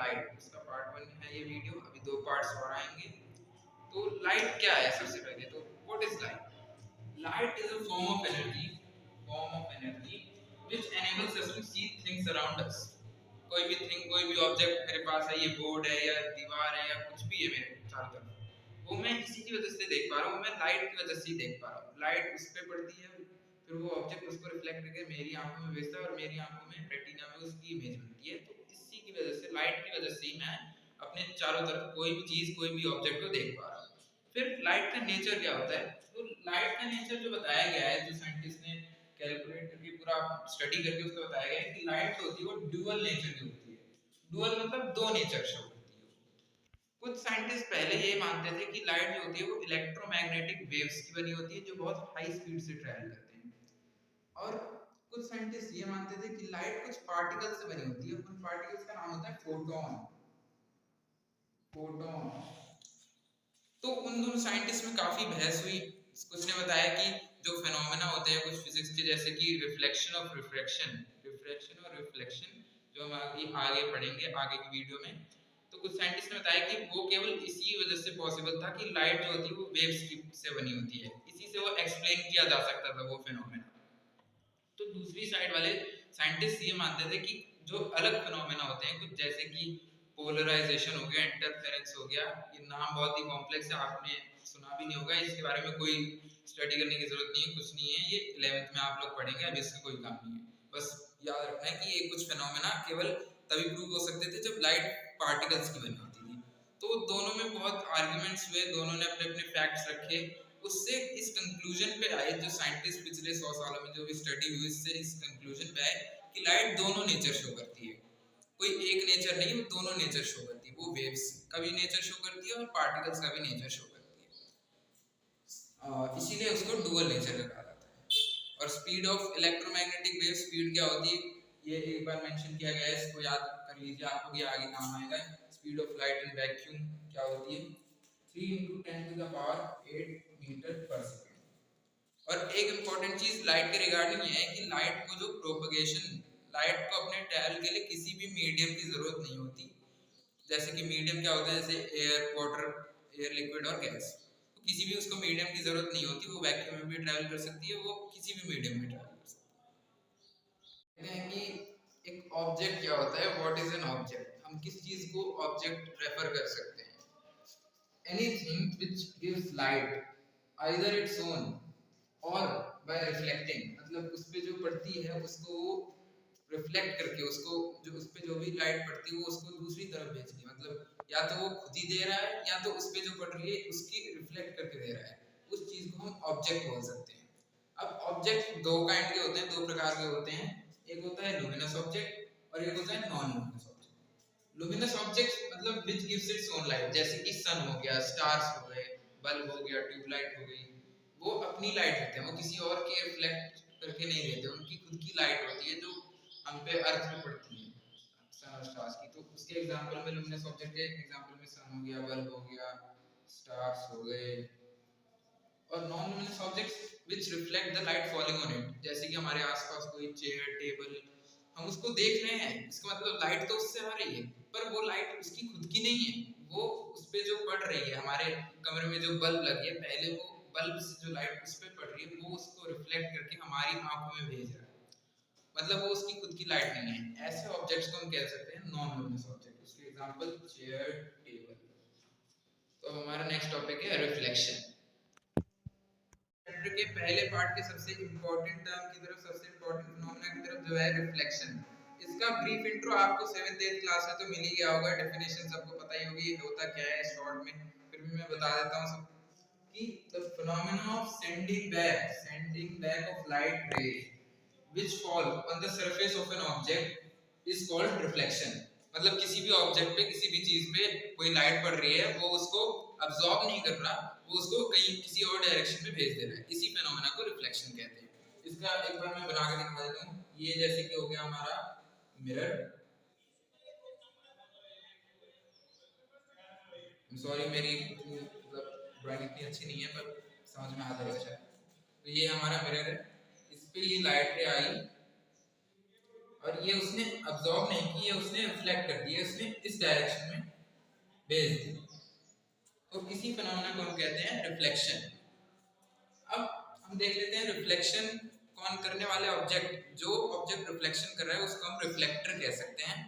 Light, उसका part 1 है ये वीडियो, अभी 2 पार्ट्स और आएंगे। तो लाइट क्या है सबसे पहले तो, what is light? Light is a form of energy which enables us to see things around us। कोई भी थिंग, कोई भी ऑब्जेक्ट मेरे पास है, ये बोर्ड है या दीवार है या कुछ भी है मेरे चारों तरफ, वो मैं इसी की वजह से देख पा रहा हूँ, मैं लाइट की वजह से ही देख पा रहा हूँ। लाइट उस पे पड़ती है, फिर वो ऑब्जेक्ट उसको रिफ्लेक्ट करके मेरी आंखों में भेजता है और मेरी आंखों में रेटिना में उसकी इमेज बनती है। तो इसी की वजह से, लाइट की वजह से ही मैं अपने चारों तरफ कोई भी चीज, कोई भी ऑब्जेक्ट को देख पा रहा हूँ। फिर लाइट का नेचर क्या होता है? तो लाइट का नेचर जो बताया गया है, जो साइंटिस्ट ने कैलकुलेट करके पूरा स्टडी करके उसको बताया गया है कि लाइट जो होती है वो ड्यूअल नेचर की होती है। ड्यूअल मतलब दो नेचर शो करती है। कुछ साइंटिस्ट पहले ये मानते थे कि लाइट जो होती है वो इलेक्ट्रोमैग्नेटिक वेव्स की बनी होती है जो बहुत हाई स्पीड से ट्रैवल करते हैं। और कुछ साइंटिस्ट ये मानते थे कि लाइट कुछ पार्टिकल से बनी होती है, उन पार्टिकल्स का नाम होता है फोटोन। फोटोन। तो उन दोनों साइंटिस्ट में काफी बहस हुई। कुछ ने बताया कि जो फेनोमेना होते हैं कुछ फिजिक्स के, जैसे कि रिफ्लेक्शन ऑफ रिफ्रैक्शन, रिफ्रैक्शन और रिफ्लेक्शन, जो हम आगे पढ़ेंगे आगे की वीडियो में। तो कुछ साइंटिस्ट ने बताया कि वो केवल इसी वजह से पॉसिबल था कि लाइट जो होती है वो वेव्स से बनी होती है, इसी से वो एक्सप्लेन किया जा सकता था वो फेनोमेना। तो दूसरी साइड वाले साइंटिस्ट ये मानते थे कि जो अलग फिनोमेना होते हैं कुछ, जैसे कि पोलराइजेशन हो गया, इंटरफेरेंस हो गया, ये नाम बहुत ही कॉम्प्लेक्स है, आपने सुना भी नहीं होगा, इसके बारे में कोई स्टडी करने की जरूरत नहीं है, कुछ नहीं है, ये 11th में आप लोग पढ़ेंगे, अभी इसका कोई काम नहीं है। बस याद रखना है कि ये कुछ फिनोमेना केवल तभी प्रूव हो सकते थे जब लाइट पार्टिकल्स की बनी होती थी। तो दोनों में बहुत आर्ग्यूमेंट्स हुए, दोनों ने अपने अपने फैक्ट्स रखे, उससे इस कंक्लूजन पे आए, जो साइंटिस्ट पिछले 100 सालों में जो भी स्टडी हुई इससे इस कंक्लूजन पे आए कि लाइट दोनों नेचर शो करती है, कोई एक नेचर नहीं, वो दोनों नेचर शो करती है, वो वेव्स का भी नेचर शो करती है और पार्टिकल्स का भी नेचर शो करती है, इसीलिए उसको डुअल नेचर कहा जाता है। और speed of electromagnetic wave, speed क्या होती है ये एक बार मेंशन किया गया है, इसको याद कर लीजिए, आपको ये आगे काम आएगा। Speed of light in vacuum क्या होती है? 3 × 10⁸ मीटर पर सेकेंड। और एक इंपॉर्टेंट चीज लाइट के रिगार्डिंग ये है कि लाइट को जो प्रोपगेशन, लाइट को अपने ट्रैवल के लिए किसी भी मीडियम की जरूरत नहीं होती। जैसे कि मीडियम क्या होता है, जैसे एयर, वाटर, एयर लिक्विड और गैस, तो किसी भी उसको मीडियम की जरूरत नहीं होती, वो वैक्यूम में भी ट्रैवल कर सकती है, वो किसी भी मीडियम में ट्रैवल कर सकती है। कहते हैं कि एक ऑब्जेक्ट क्या होता है, व्हाट इज एन ऑब्जेक्ट, हम किस चीज को ऑब्जेक्ट रेफर कर सकते हैं? Anything which gives light either its own और by reflecting, मतलब उस पे जो पड़ती है उसको वो रिफ्लेक्ट करके, उसको जो उस पे जो भी लाइट पड़ती है वो उसको दूसरी तरफ भेजती है, मतलब या तो वो खुद ही दे रहा है या तो उस पे जो पड़ रही है उसकी रिफ्लेक्ट करके दे रहा है, उस चीज को हम ऑब्जेक्ट बोल सकते हैं। अब ऑब्जेक्ट दो काइंड के होते हैं, दो प्रकार के होते हैं, एक होता है लुमिनस ऑब्जेक्ट और एक होता है non luminous object. Luminous object मतलब which gives its own light, जैसे कि सन हो गया, स्टार्स हो गए, बल्ब हो गया, ट्यूबलाइट हो गई, वो अपनी लाइट देते हैं, वो किसी और के रिफ्लेक्ट करके नहीं देते, उनकी खुद की लाइट होती है जो हम पे अर्थ पे पड़ती है, सन और स्टार्स की। तो उसके एग्जांपल में लुमिनस ऑब्जेक्ट के एग्जांपल में सन हो गया, बल्ब हो गया, स्टार्स हो गए। और non luminous objects which reflect the light falling on it, जैसे कि हमारे आसपास कोई चेयर, टेबल, हम उसको देख रहे हैं, इसका मतलब लाइट तो उससे आ रही है, पर वो लाइट उसकी खुद की नहीं है, वो उस पे जो पड़ रही है, हमारे कमरे में जो बल्ब लगी है, पहले वो बल्ब से जो लाइट उस पे पड़ रही है वो उसको रिफ्लेक्ट करके हमारी आंखों में भेज रहा है, मतलब वो उसकी खुद की लाइट नहीं है। ऐसे ऑब्जेक्ट्स को हम कह सकते हैं नॉन लुमिनस ऑब्जेक्ट। उसके एग्जांपल चेयर, टेबल। तो हमारा नेक्स्ट टॉपिक है रिफ्लेक्शन। चैप्टर के पहले पार्ट के सबसे इंपॉर्टेंट टर्म की तरफ, सबसे इंपॉर्टेंट फिनोमेना की तरफ, जो है रिफ्लेक्शन। इसका ब्रीफ इंट्रो आपको 7th 8th क्लास में तो मिल ही गया होगा, डेफिनेशन सबको पता ही होगी होता क्या है शॉर्ट में, फिर भी मैं बता देता हूं सब कि the phenomena of sending back of light रे which fall on the surface of an object is called reflection। मतलब किसी भी ऑब्जेक्ट पे, किसी भी चीज पे कोई लाइट पड़ रही है, वो उसको अब्सॉर्ब नहीं कर रहा, वो उसको कहीं किसी और डायरेक्शन में भेज दे रहा है, इसी फेनोमेना को रिफ्लेक्शन कहते हैं। इसका एक बार मैं बना के दिखा देता हूँ। ये जैसे कि हो गया हमारा मिरर, सॉरी मेरी मतलब ड्राइंग इतनी अच्छी नहीं है पर समझ में आ जाएगा शायद। तो ये हमारा मिरर है, इस पे ये लाइट रे आई, और ये उसने अब्जॉर्ब नहीं की, ये उसने रिफ्लेक्ट कर दिया, उसने इस डायरेक्शन में भेज दी। तो इसी फिनोमेना को हम कहते हैं रिफ्लेक्शन। अब हम देख लेते हैं रिफ्लेक्शन कौन करने वाले ऑब्जेक्ट, जो ऑब्जेक्ट रिफ्लेक्शन कर रहा है उसको हम रिफ्लेक्टर कह सकते हैं।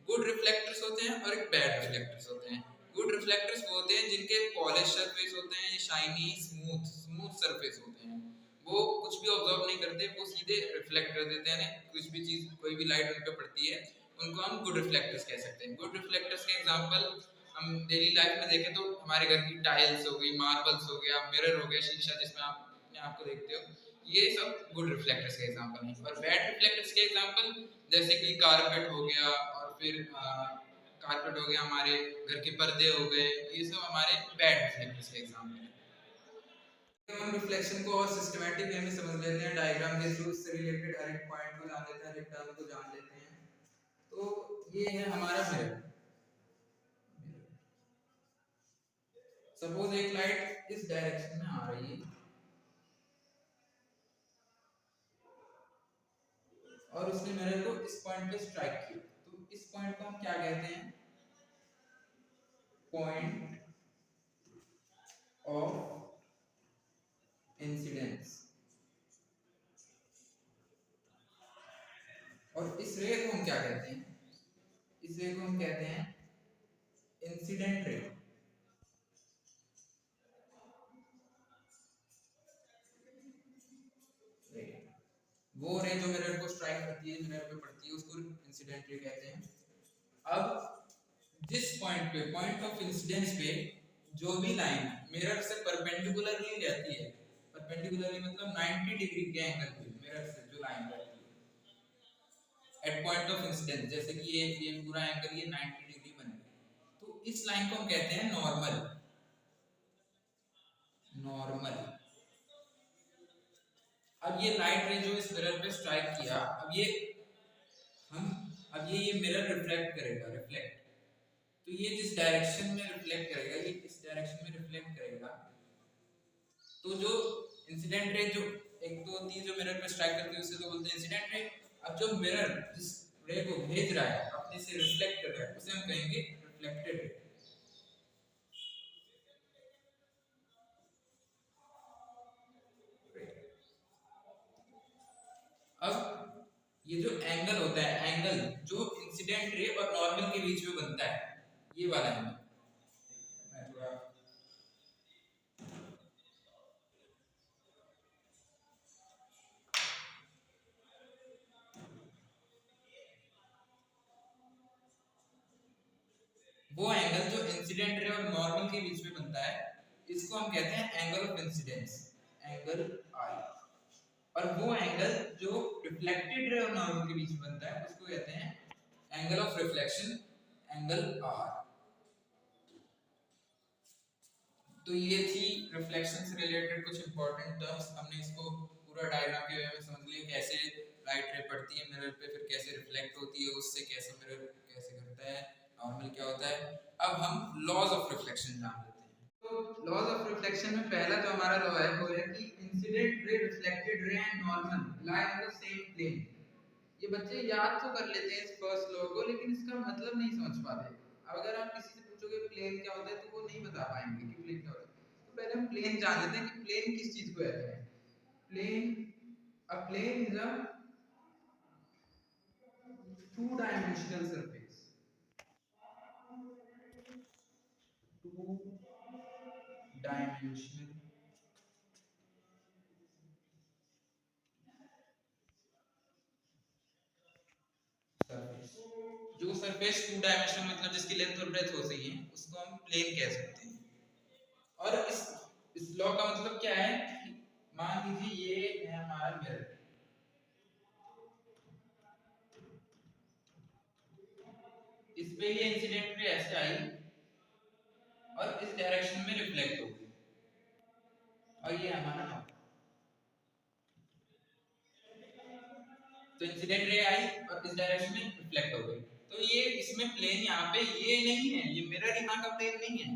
गुड रिफ्लेक्टर्स होते हैं और एक बैड रिफ्लेक्टर्स होते हैं। गुड रिफ्लेक्टर्स वो होते हैं जिनके पॉलिश सरफेस होते हैं, शाइनी स्मूथ स्मूथ सरफेस होते हैं, वो कुछ भी ऑब्जर्व नहीं करते, वो सीधे रिफ्लेक्ट कर देते हैं, कुछ भी चीज कोई भी लाइट उन पे पड़ती है, उनको हम गुड रिफ्लेक्टर्स कह सकते हैं। गुड रिफ्लेक्टर्स के एग्जांपल हम डेली लाइफ में देखें तो हमारे घर की टाइल्स हो गई, मार्बल्स हो गया, मिरर हो गया, शीशा जिसमें आप अपने आप को देखते हो, ये सब गुड रिफ्लेक्टर्स के एग्जांपल हैं। और बैड रिफ्लेक्टर्स के एग्जांपल जैसे कि कारपेट हो गया, और फिर कारपेट हो गया, हमारे घर के पर्दे हो गए, ये सब हमारे बैड रिफ्लेक्टर्स के एग्जांपल हैं। तो हम रिफ्लेक्शन को और सिस्टमैटिक वे में समझ लेते हैं, डायग्राम के थ्रू उससे रिलेटेड हर एक पॉइंट को जान लेते हैं, हर एक टर्म को जान लेते हैं। तो ये है हमारा मिरर। सपोज एक लाइट इस डायरेक्शन में आ रही है और उसने मिरर को इस पॉइंट पे स्ट्राइक किया, तो इस पॉइंट को हम क्या कहते हैं? Point of incidence. और इस रे को हम क्या कहते हैं? इस रे को हम कहते हैं इंसिडेंट रे। वो रे जो मिरर को स्ट्राइक करती है, मिरर पे पड़ती है, उसको इंसिडेंट रे कहते हैं। अब जिस पॉइंट पे, पॉइंट ऑफ इंसिडेंस पे जो भी लाइन मिरर से परपेंडिकुलरली रहती है, परपेंडिकुलरली मतलब 90 डिग्री के एंगल पे मिरर से जो लाइन रहती है एट पॉइंट ऑफ इंसिडेंस, जैसे कि ये पूरा एंगल ये 90 डिग्री बनेगा, तो इस लाइन को हम कहते हैं नॉर्मल। नॉर्मल। अब ये लाइट रे जो इस मिरर पे स्ट्राइक किया, अब ये हम अब ये मिरर रिफ्लेक्ट करेगा, रिफ्लेक्ट, तो ये जिस डायरेक्शन में रिफ्लेक्ट करेगा, ये इस डायरेक्शन में रिफ्लेक्ट करेगा, तो जो इंसिडेंट रे जो एक दो तीन जो मिरर पे स्ट्राइक करती है उसे तो बोलते हैं इंसिडेंट रे। अब जो मिरर जिस रे को भेज रहा है, अपने से रिफ्लेक्ट कर रहा है, उसे हम कहेंगे रिफ्लेक्टेड रे। अब ये जो एंगल होता है, एंगल जो इंसिडेंट रे और नॉर्मल के बीच में बनता है, ये वाला एंगल, मैं थोड़ा वो एंगल जो इंसिडेंट रे और नॉर्मल के बीच में बनता है, इसको हम कहते हैं एंगल ऑफ इंसिडेंस, एंगल आई। और वो एंगल जो रिफ्लेक्टेड रे और नॉर्मल के बीच में बनता है, उसको कहते हैं angle of reflection, angle R. तो ये थी रिफ्लेक्शन से रिलेटेड कुछ इंपॉर्टेंट टर्म्स। हमने इसको पूरा डायग्राम के वे में समझ लिया, कैसे लाइट रे पड़ती है मिरर पे, फिर कैसे रिफ्लेक्ट होती है उससे, कैसे मिरर कैसे करता है, नॉर्मल क्या होता है। अब हम लॉज ऑफ रिफ्लेक्शन जान लेते हैं। तो लॉज ऑफ रिफ्लेक्शन में पहला जो हमारा लॉ है वो है कि incident ray, reflected ray and normal lie on the same plane. ये बच्चे याद तो कर लेते हैं इस फर्स्ट लॉ को, लेकिन इसका मतलब नहीं समझ पाते। अब अगर आप किसी से पूछोगे प्लेन क्या होता है, तो वो नहीं बता पाएंगे कि प्लेन क्या होता है। तो पहले हम प्लेन जान लेते हैं कि प्लेन किस चीज को कहते हैं। Plane, a plane is a two dimensional surface, two dimensional surface. जो सरफेस टू डायमेंशनल मतलब जिसकी लेंथ और ब्रेथ हो सही है, उसको हम प्लेन कह सकते हैं। और इस लॉ का मतलब क्या है कि मान लीजिए ये है हमारा मिरर, इस पे ये इंसिडेंट रे ऐसे आई और इस डायरेक्शन में रिफ्लेक्ट हो गई, और ये हमारा लॉ। तो इंसिडेंट रे आई और इस डायरेक्शन में रिफ्लेक्ट हो गई, तो ये इसमें प्लेन यहाँ पे ये नहीं है, ये मिरर यहाँ का प्लेन नहीं है,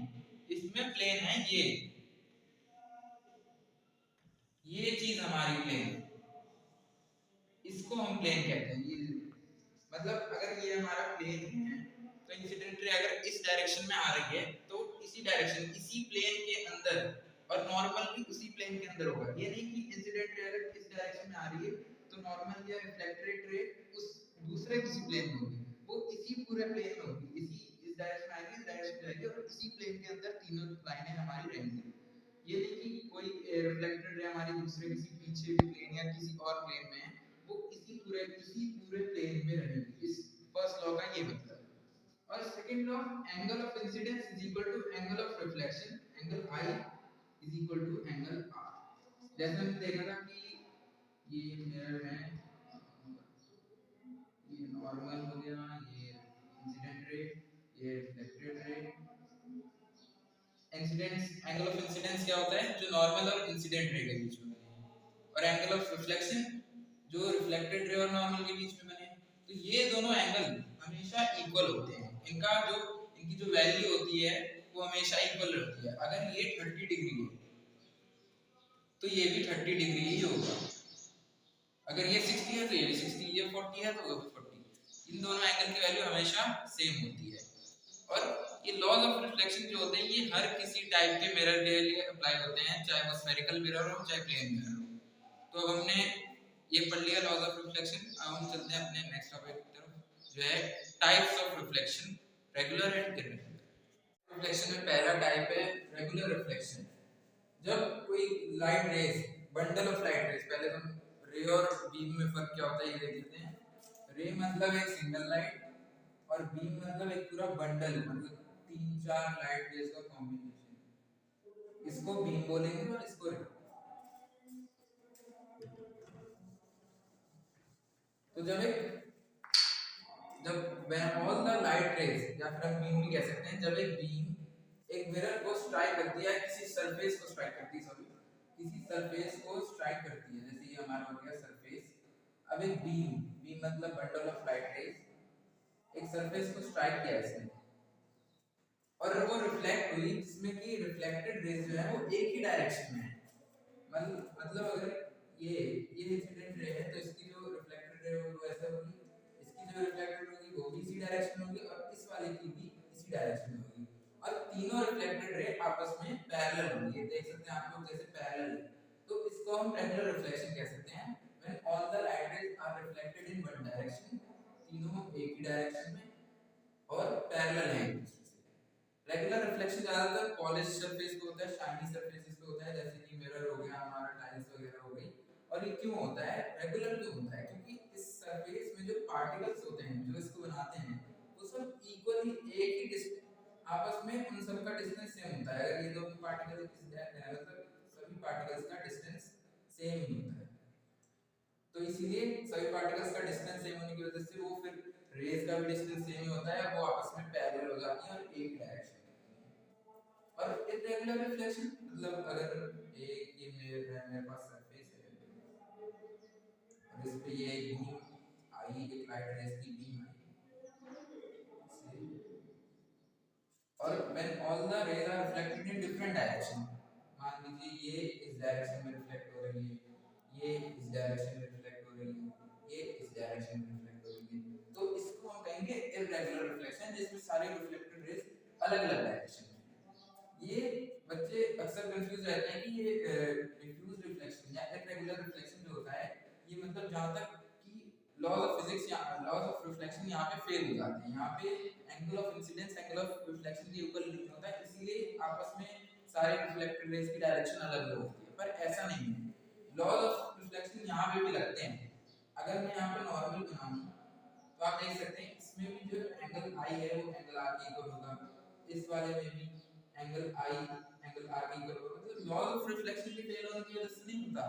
इसमें प्लेन है ये चीज हमारी प्लेन, इसको हम प्लेन कहते हैं। ये मतलब अगर ये हमारा प्लेन है तो इंसिडेंट रे अगर इस डायरेक्शन में आ रही है तो इसी डायरेक्शन इसी प्लेन के अंदर और नॉर्मल भी उसी प्लेन के अंदर होगा। ये नहीं कि इंसिडेंट रे अगर इस डायरेक्शन में आ रही है तो नॉर्मल या रिफ्लेक्टेड रे उस दूसरे किसी प्लेन में होगी, वो इसी पूरे प्लेन में होगी, इसी इस डायरेक्शन में आएगी, इस डायरेक्शन में जाएगी और इसी प्लेन के अंदर तीनों लाइनें हमारी रहेंगी। ये नहीं कि कोई रिफ्लेक्टेड रे हमारी दूसरे किसी पीछे भी प्लेन या किसी और प्लेन में है, वो इसी पूरे प्लेन में रहेगी। इस फर्स्ट लॉ का ये मतलब है। और second law, angle of incidence is equal to angle of reflection, angle I is equal to angle R. जैसे हमने देखा था कि ये मिरर है, ये नॉर्मल हो गया, ये इंसिडेंट रे, ये reflected ray. Incidence angle of incidence क्या होता है, जो नॉर्मल और इंसिडेंट रे के बीच में बने, और एंगल ऑफ रिफ्लेक्शन जो रिफ्लेक्टेड रे और नॉर्मल के बीच में बने। तो ये दोनों एंगल हमेशा इक्वल होते हैं, इनकी जो वैल्यू होती है वो हमेशा इक्वल रहती है। अगर ये 30 डिग्री है तो ये भी 30 डिग्री ही होगा, अगर ये 60 है तो ये भी 60, ये 40 है तो वो भी 40। इन दोनों एंगल की वैल्यू हमेशा सेम होती है। और ये लॉज ऑफ रिफ्लेक्शन जो होते हैं ये हर किसी टाइप के मिरर के लिए अप्लाई होते हैं, चाहे वो स्फेरिकल मिरर हो चाहे प्लेन मिरर हो। तो अब हमने ये पढ़ लिया लॉज ऑफ रिफ्लेक्शन। अब हम चलते हैं अपने नेक्स्ट टॉपिक की तरफ, जो है types of reflection, regular and irregular. Reflection में पहला टाइप है रेगुलर रिफ्लेक्शन। जब कोई light rays, bundle of light rays, पहले हम रे और बीम में फर्क क्या होता है ये देख लेते हैं। रे मतलब एक सिंगल लाइट और बीम मतलब एक पूरा बंडल, मतलब 3-4 लाइट रेज का कॉम्बिनेशन, इसको बीम बोलेंगे और इसको रे। तो जब when all the light rays, या फिर हम बीम भी कह सकते हैं, जब एक बीम एक मिरर को स्ट्राइक करती है, किसी सरफेस को स्ट्राइक करती है, सॉरी किसी सरफेस को स्ट्राइक करती है, जैसे ये हमारा हो गया सरफेस। अब एक बीम मतलब बंडल ऑफ लाइट रेज, एक सरफेस को स्ट्राइक किया इसने और वो रिफ्लेक्ट हुई, जिसमें कि रिफ्लेक्टेड रेज जो है वो एक ही डायरेक्शन में है। मतलब अगर ये इंसिडेंट रे है तो इसकी जो रिफ्लेक्टेड रे होगी वो ऐसे होगी, इसकी जो रिफ्लेक्टेड होगी वो भी इसी डायरेक्शन में होगी और इस वाले की भी इसी डायरेक्शन में होगी, और तीनों रिफ्लेक्टेड रे आपस में पैरेलल होंगी। ये देख सकते हैं आप लोग जैसे पैरेलल है, तो इसको हम रेगुलर रिफ्लेक्शन कह सकते हैं। When all the light rays are reflected in one direction, तीनों एक ही डायरेक्शन में और पैरेलल है एक दूसरे से। रेगुलर रिफ्लेक्शन ज्यादातर पॉलिश सरफेस पे होता है, शाइनी सरफेसेस पे होता है, जैसे कि मिरर हो गया, हमारा टाइल्स वगैरह हो गई। और ये क्यों होता है, रेगुलर क्यों होता है, क्योंकि इस सरफेस में जो पार्टिकल्स होते हैं जो इसको बनाते हैं वो सब इक्वली एक ही डिस्टेंस, आपस में उन सब का डिस्टेंस सेम होता है। अगर ये दो पार्टिकल मतलब सभी पार्टिकल्स का डिस्टेंस सेम ही होता है, तो इसीलिए सभी पार्टिकल्स का डिस्टेंस सेम होने की वजह से वो फिर रेज का भी डिस्टेंस सेम ही होता है, वो आपस में पैरेलल हो जाती हैं और एक डायरेक्शन में। और इरेगुलर रिफ्लेक्शन मतलब अगर एक ये मेरे पास सरफेस है और इस पे ये बीम आई, एक लाइट रेज की बीम आई, और when all the rays are reflected in different direction, मान लीजिए ये इस डायरेक्शन में रिफ्लेक्ट हो रही है, ये इस डायरेक्शन में रिफ्लेक्ट हो रही है, ये इस डायरेक्शन में रिफ्लेक्ट हो रही है, तो इसको हम कहेंगे इरेगुलर रिफ्लेक्शन, जिसमें सारे रिफ्लेक्टेड रेज अलग-अलग डायरेक्शन में। ये बच्चे अक्सर कंफ्यूज रहते हैं कि ये डिफ्यूज रिफ्लेक्शन या इरेगुलर रिफ्लेक्शन जो होता है, ये मतलब जहां तक कि लॉज ऑफ फिजिक्स या लॉज ऑफ रिफ्लेक्शन यहाँ पे फेल हो जाते हैं। यहाँ पे angle of incidence angle of reflection के इक्वल नहीं होता है, इसीलिए आपस में सारे रिफ्लेक्टेड रेज की डायरेक्शन अलग अलग होती है, पर ऐसा नहीं है। लॉज ऑफ रिफ्लेक्शन यहाँ पे भी लगते हैं। अगर मैं यहाँ पे नॉर्मल बनाऊं तो आप देख सकते हैं इसमें भी जो एंगल आई है वो एंगल आर के इक्वल होगा, इस वाले में भी एंगल आई एंगल आर के इक्वल होगा। मतलब लॉज ऑफ रिफ्लेक्शन के फेल होने की वजह से नहीं होता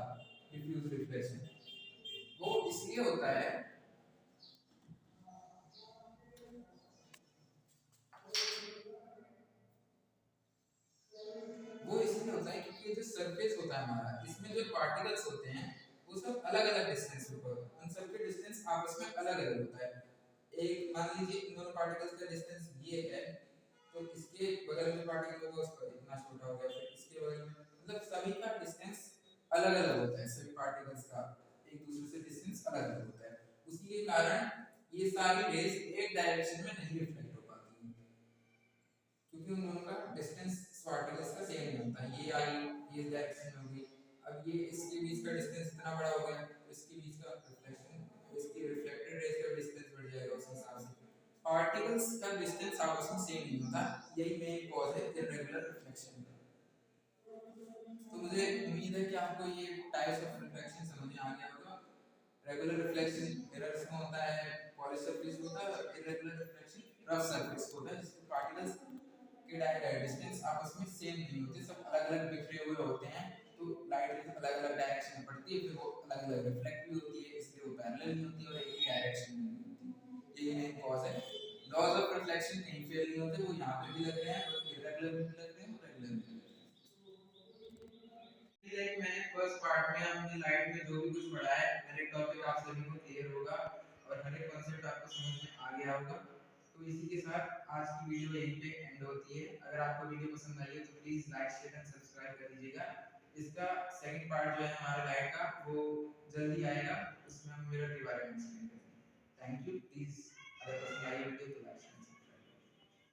डिफ्यूज रिफ्लेक्शन, वो इसलिए होता है क्योंकि ये जो सरफेस होता है हमारा, इसमें जो पार्टिकल्स होते हैं वो सब अलग अलग डिस्टेंस पर, उन सबके डिस्टेंस आपस में अलग अलग होता है। एक मान लीजिए इन दोनों पार्टिकल्स का डिस्टेंस ये है, तो इसके बगल में पार्टिकल होगा उसका इतना छोटा हो गया, फिर इसके बगल में, मतलब सभी का डिस्टेंस अलग अलग होता है, सभी पार्टिकल्स का एक दूसरे से डिस्टेंस अलग अलग होता है। उसी के कारण ये सारी रेज एक डायरेक्शन में नहीं रिफ्लेक्ट हो पाती, क्योंकि उन दोनों का डिस्टेंस पार्टिकल्स का सेम नहीं होता। ये आई ये डायरेक्शन हो गई, अब ये इसके बीच का डिस्टेंस इतना बड़ा हो गया, इसके बीच का रिफ्लेक्शन, इसकी रिफ्लेक्टेड रेज का डिस्टेंस बढ़ जाएगा उस हिसाब से। पार्टिकल्स का डिस्टेंस आपस में सेम नहीं होता, यही मेन कॉज है इररेगुलर रिफ्लेक्शन का। तो मुझे उम्मीद है कि आपको ये टाइप्स ऑफ रिफ्लेक्शन समझ में आ गया होगा। रेगुलर रिफ्लेक्शन मिरर्स में होता है, पॉलिश सरफेस होता है, इररेगुलर रिफ्लेक्शन रफ सरफेस होता है, जिसमें पार्टिकल्स के डिस्टेंस आपस में सेम नहीं होते, सब अलग अलग बिखरे हुए होते हैं, तो लाइट अलग अलग डायरेक्शन में पड़ती है, फिर वो अलग अलग रिफ्लेक्ट भी होती है, इसलिए वो पैरेलल नहीं होती और एक ही डायरेक्शन में नहीं होती। यही मेन कॉज है। लॉज ऑफ रिफ्लेक्शन कहीं फेल नहीं होते, वो यहाँ पे भी लग रहे हैं और इररेगुलर भी लग रहे हैं और रेगुलर भी लग रहे हैं। लाइक मैंने फर्स्ट पार्ट में अपनी लाइट में जो भी कुछ पढ़ा है, हर एक टॉपिक आप सभी को क्लियर होगा और हर एक कॉन्सेप्ट आपको समझ में आ गया होगा। तो इसी के साथ आज की वीडियो यहीं पे एंड होती है। अगर आपको वीडियो पसंद आई है तो please like share and subscribe कर दीजिएगा। इसका सेकंड पार्ट जो है हमारे लाइट का वो जल्दी आएगा, उसमें हम मिरर के बारे में एक्सप्लेन करेंगे। Thank you. प्लीज अगर पसंद आई वीडियो तो